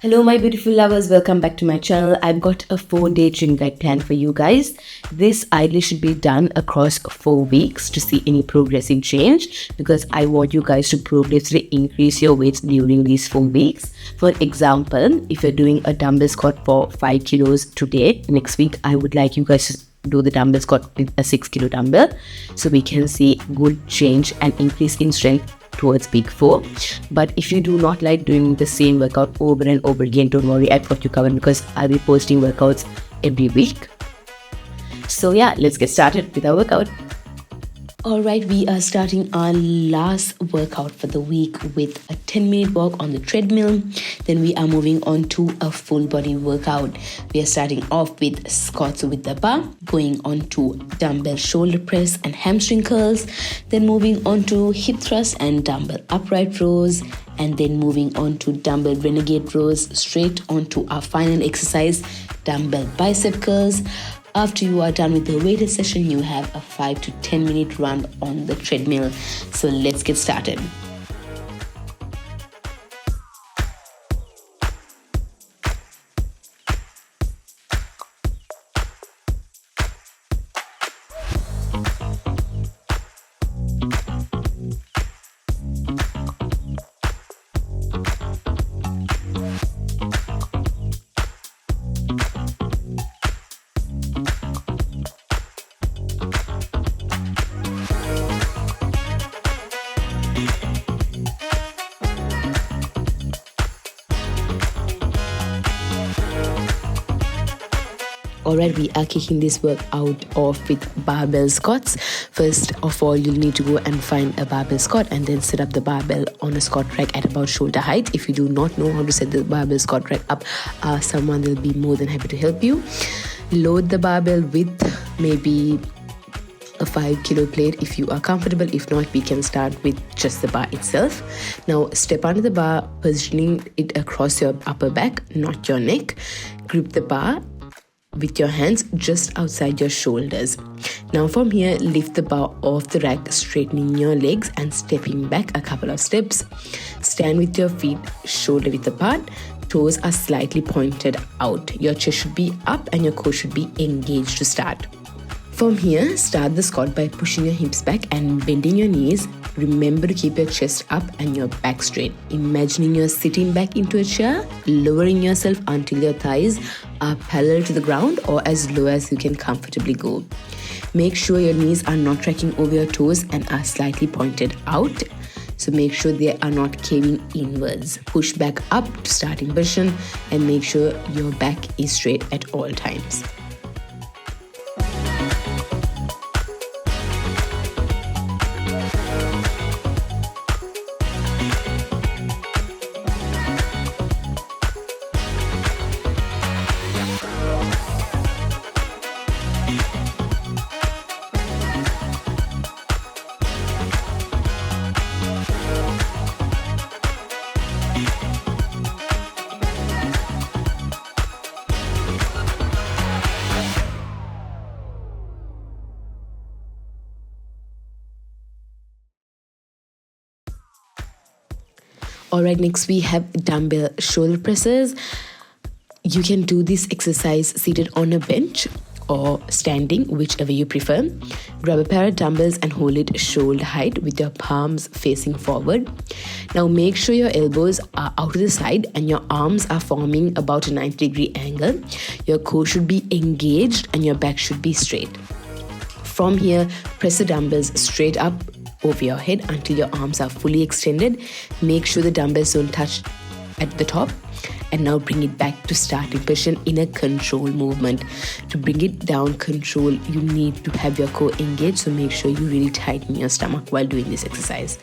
Hello my beautiful lovers, welcome back to my channel. I've got a 4-day gym guide plan for you guys. This ideally should be done across 4 weeks to see any progressive change, because I want you guys to progressively increase your weights during these 4 weeks. For example, if you're doing a dumbbell squat for 5 kilos today, next week I would like you guys to do the dumbbell squat with a 6 kilo dumbbell, so we can see good change and increase in strength towards week 4. But if you do not like doing the same workout over and over again, don't worry, I've got you covered, because I'll be posting workouts every week. So yeah, let's get started with our workout. Alright, we are starting our last workout for the week with a 10-minute walk on the treadmill. Then we are moving on to a full body workout. We are starting off with squats with the bar, going on to dumbbell shoulder press and hamstring curls, then moving on to hip thrust and dumbbell upright rows, and then moving on to dumbbell renegade rows, straight onto our final exercise, dumbbell bicep curls. After you are done with the weighted session, you have a 5 to 10 minute run on the treadmill. So let's get started. Alright, we are kicking this workout off with barbell squats. First of all, you'll need to go and find a barbell squat and then set up the barbell on a squat rack at about shoulder height. If you do not know how to set the barbell squat rack up, someone will be more than happy to help you. Load the barbell with maybe a 5 kilo plate if you are comfortable. If not, we can start with just the bar itself. Now step under the bar, positioning it across your upper back, not your neck. Grip the bar with your hands just outside your shoulders. Now from here, lift the bar off the rack, straightening your legs and stepping back a couple of steps. Stand with your feet shoulder width apart. Toes are slightly pointed out. Your chest should be up and your core should be engaged to start. From here, start the squat by pushing your hips back and bending your knees. Remember to keep your chest up and your back straight. Imagining you're sitting back into a chair, lowering yourself until your thighs are parallel to the ground or as low as you can comfortably go. Make sure your knees are not tracking over your toes and are slightly pointed out. So make sure they are not caving inwards. Push back up to starting position and make sure your back is straight at all times. Alright, next we have dumbbell shoulder presses. You can do this exercise seated on a bench or standing, whichever you prefer. Grab a pair of dumbbells and hold it shoulder height with your palms facing forward. Now make sure your elbows are out to the side and your arms are forming about a 90-degree angle. Your core should be engaged and your back should be straight. From here, press the dumbbells straight up over your head until your arms are fully extended. Make sure the dumbbells don't touch at the top. And now bring it back to starting position in a control movement. To bring it down control, you need to have your core engaged, so make sure you really tighten your stomach while doing this exercise.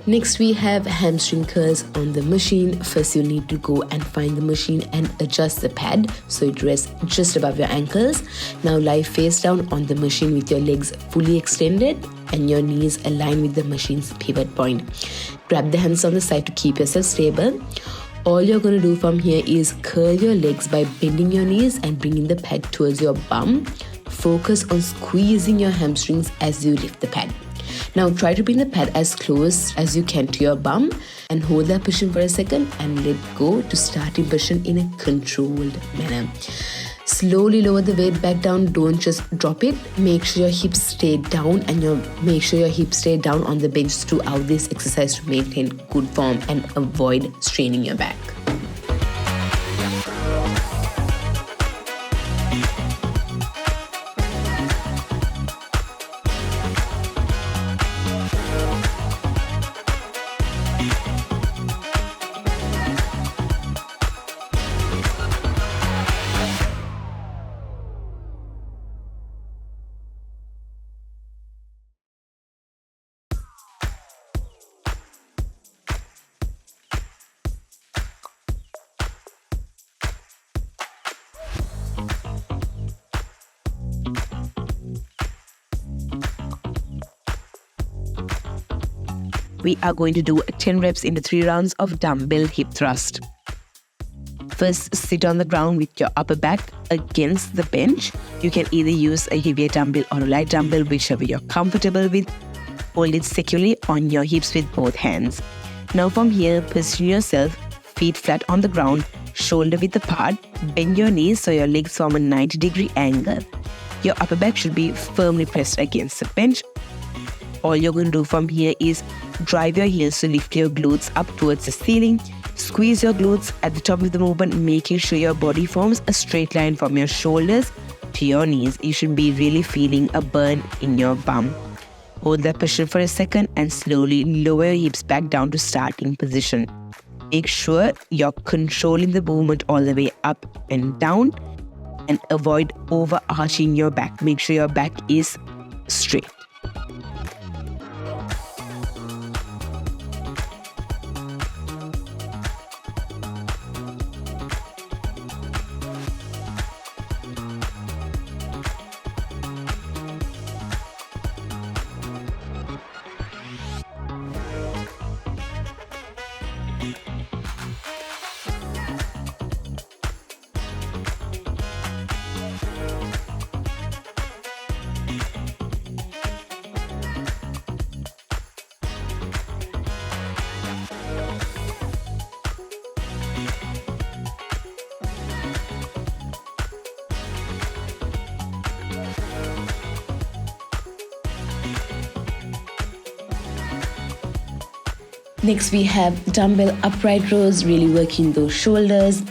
Next, we have hamstring curls on the machine. First, you'll need to go and find the machine and adjust the pad so it rests just above your ankles. Now lie face down on the machine with your legs fully extended and your knees aligned with the machine's pivot point. Grab the hands on the side to keep yourself stable. All you're going to do from here is curl your legs by bending your knees and bringing the pad towards your bum. Focus on squeezing your hamstrings as you lift the pad. Now try to bring the pad as close as you can to your bum and hold that position for a second and let go to starting position in a controlled manner. Slowly lower the weight back down, don't just drop it. Make sure your hips stay down and make sure your hips stay down on the bench throughout this exercise to maintain good form and avoid straining your back. We are going to do 10 reps in the 3 rounds of dumbbell hip thrust. First, sit on the ground with your upper back against the bench. You can either use a heavier dumbbell or a light dumbbell, whichever you're comfortable with. Hold it securely on your hips with both hands. Now from here, position yourself, feet flat on the ground, shoulder width apart, bend your knees so your legs form a 90-degree angle. Your upper back should be firmly pressed against the bench. All you're going to do from here is drive your heels to lift your glutes up towards the ceiling. Squeeze your glutes at the top of the movement, making sure your body forms a straight line from your shoulders to your knees. You should be really feeling a burn in your bum. Hold that position for a second and slowly lower your hips back down to starting position. Make sure you're controlling the movement all the way up and down and avoid overarching your back. Make sure your back is straight. Next, we have dumbbell upright rows, really working those shoulders.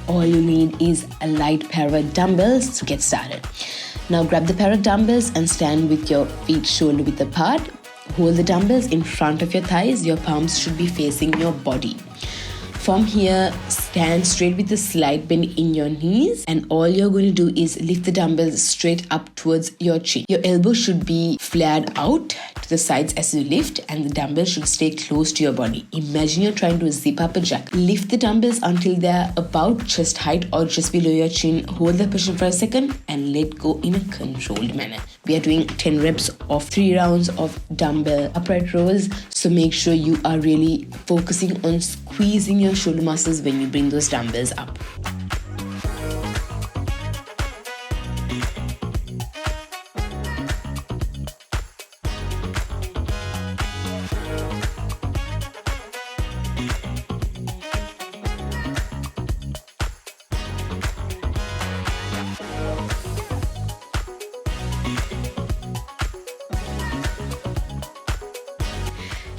All you need is a light pair of dumbbells to get started. Now grab the pair of dumbbells and stand with your feet shoulder width apart. Hold the dumbbells in front of your thighs. Your palms should be facing your body. From here, stand straight with a slight bend in your knees, and all you're going to do is lift the dumbbells straight up towards your chin. Your elbows should be flared out to the sides as you lift, and the dumbbells should stay close to your body. Imagine you're trying to zip up a jack. Lift the dumbbells until they're about chest height or just below your chin. Hold the position for a second and let go in a controlled manner. We are doing 10 reps of 3 rounds of dumbbell upright rows, so make sure you are really focusing on squeezing your shoulder muscles when you bring those dumbbells up.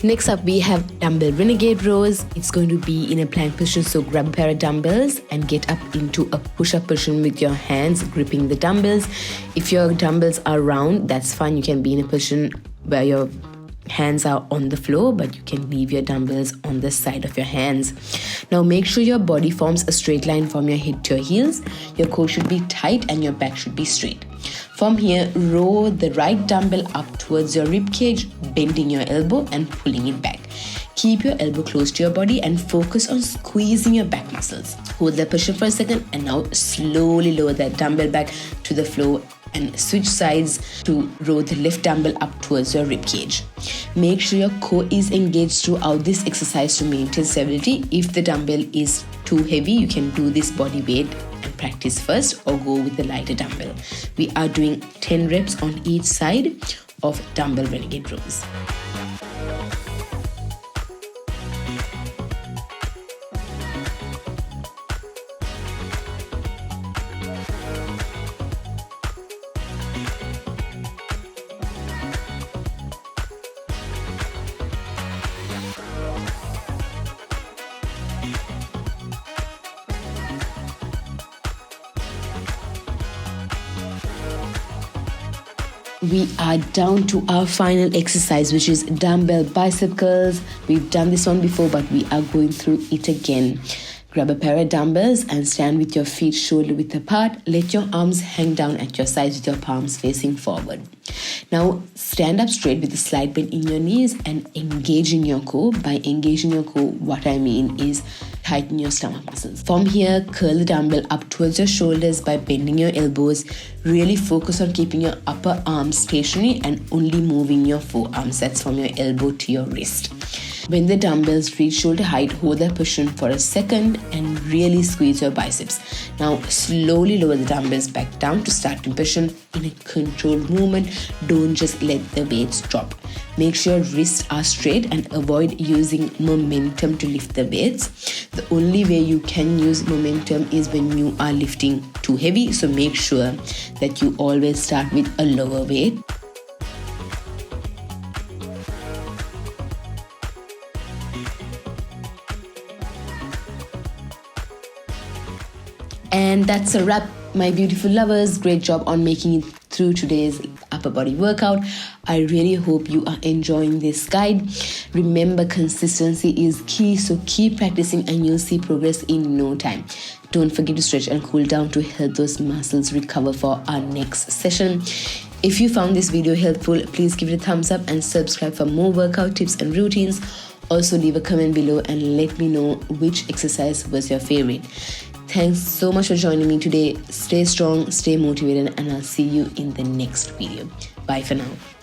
Next up, we have dumbbell renegade rows. It's going to be in a plank position, so grab a pair of dumbbells and get up into a push-up position with your hands gripping the dumbbells. If your dumbbells are round, that's fine. You can be in a position where your hands are on the floor, but you can leave your dumbbells on the side of your hands. Now make sure your body forms a straight line from your head to your heels. Your core should be tight and your back should be straight. From here, row the right dumbbell up towards your rib cage, bending your elbow and pulling it back. Keep your elbow close to your body and focus on squeezing your back muscles. Hold that position for a second and now slowly lower that dumbbell back to the floor and switch sides to roll the left dumbbell up towards your rib cage. Make sure your core is engaged throughout this exercise to maintain stability. If the dumbbell is too heavy, you can do this body weight and practice first or go with the lighter dumbbell. We are doing 10 reps on each side of dumbbell Renegade rows. We are down to our final exercise, which is dumbbell bicep curls. We've done this one before, but we are going through it again. Grab a pair of dumbbells and stand with your feet shoulder width apart. Let your arms hang down at your sides with your palms facing forward. Now stand up straight with a slight bend in your knees and engage in your core. By engaging your core, what I mean is tighten your stomach muscles. From here, curl the dumbbell up towards your shoulders by bending your elbows. Really focus on keeping your upper arms stationary and only moving your forearms. That's from your elbow to your wrist. When the dumbbells reach shoulder height, hold that position for a second and really squeeze your biceps. Now slowly lower the dumbbells back down to starting position in a controlled movement. Don't just let the weights drop. Make sure wrists are straight and avoid using momentum to lift the weights. The only way you can use momentum is when you are lifting too heavy, so make sure that you always start with a lower weight. And that's a wrap, my beautiful lovers. Great job on making it through today's upper body workout. I really hope you are enjoying this guide. Remember, consistency is key, so keep practicing and you'll see progress in no time. Don't forget to stretch and cool down to help those muscles recover for our next session. If you found this video helpful, please give it a thumbs up and subscribe for more workout tips and routines. Also leave a comment below and let me know which exercise was your favorite. Thanks so much for joining me today. Stay strong, stay motivated, and I'll see you in the next video. Bye for now.